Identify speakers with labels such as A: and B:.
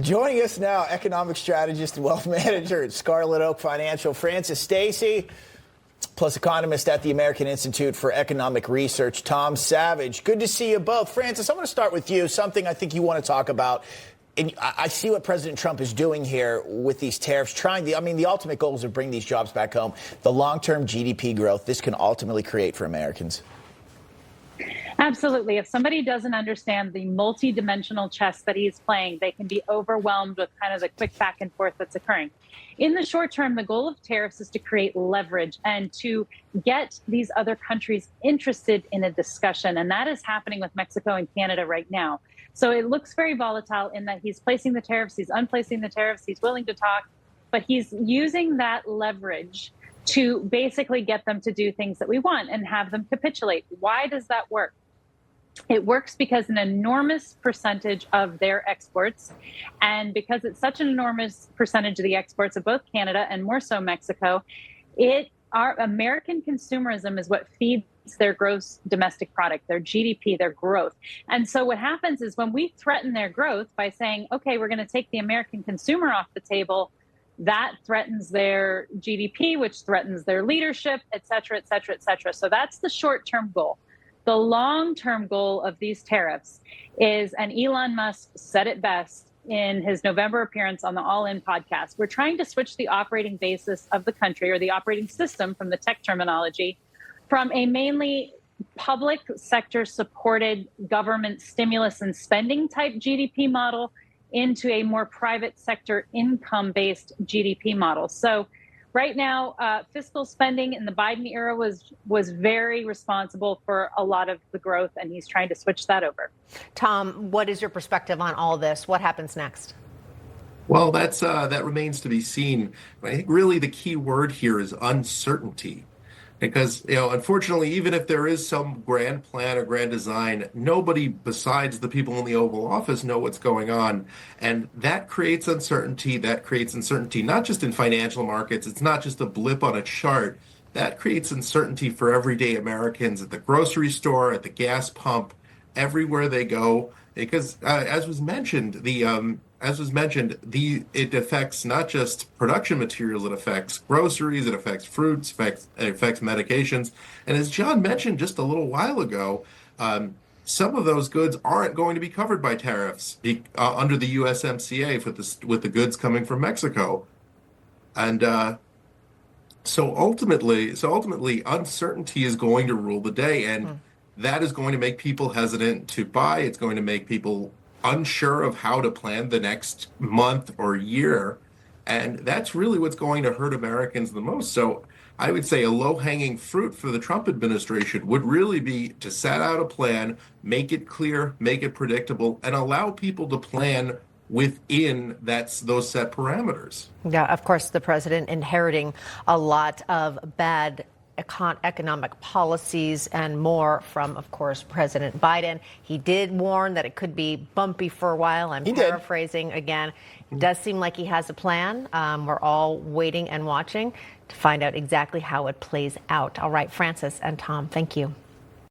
A: Joining us now, economic strategist and wealth manager at Scarlet Oak Financial, Francis Stacy, plus economist at the American Institute for Economic Research, Tom Savidge. Good to see you both. Francis, I want to start with you, something I think you want to talk about. And I see what President Trump is doing here with these tariffs, the ultimate goal is to bring these jobs back home. The long-term GDP growth this can ultimately create for Americans.
B: Absolutely. If somebody doesn't understand the multi-dimensional chess that he's playing, they can be overwhelmed with kind of the quick back and forth that's occurring. In the short term, the goal of tariffs is to create leverage and to get these other countries interested in a discussion. And that is happening with Mexico and Canada right now. So it looks very volatile in that he's placing the tariffs, he's unplacing the tariffs, he's willing to talk, but he's using that leverage to basically get them to do things that we want and have them capitulate. Why does that work? It works because an enormous percentage of their exports, and because it's such an enormous percentage of the exports of both Canada and more so Mexico, our American consumerism is what feeds their gross domestic product, their GDP, their growth. And so what happens is when we threaten their growth by saying, okay, we're going to take the American consumer off the table, that threatens their GDP, which threatens their leadership, et cetera, et cetera, et cetera. So that's the short-term goal. The long-term goal of these tariffs is, and Elon Musk said it best in his November appearance on the All In podcast, we're trying to switch the operating basis of the country, or the operating system from the tech terminology, from a mainly public sector supported government stimulus and spending type GDP model into a more private sector income based GDP model. So right now, fiscal spending in the Biden era was very responsible for a lot of the growth, and he's trying to switch that over.
C: Tom, what is your perspective on all this? What happens next?
D: Well, that remains to be seen. I think really the key word here is uncertainty. Because, unfortunately, even if there is some grand plan or grand design, nobody besides the people in the Oval Office know what's going on. And that creates uncertainty. That creates uncertainty not just in financial markets. It's not just a blip on a chart. That creates uncertainty for everyday Americans at the grocery store, at the gas pump, everywhere they go. Because, as was mentioned, it affects not just production materials, it affects groceries, it affects fruits, it affects medications. And as John mentioned just a little while ago, some of those goods aren't going to be covered by tariffs under the USMCA with the goods coming from Mexico. And so ultimately, uncertainty is going to rule the day. And that is going to make people hesitant to buy. It's going to make people unsure of how to plan the next month or year. And that's really what's going to hurt Americans the most. So I would say a low-hanging fruit for the Trump administration would really be to set out a plan, make it clear, make it predictable, and allow people to plan within those set parameters.
C: Yeah, of course, the president inheriting a lot of bad economic policies and more from, of course, President Biden. He did warn that it could be bumpy for a while. I'm paraphrasing again. It does seem like he has a plan. We're all waiting and watching to find out exactly how it plays out. All right, Francis and Tom, thank you.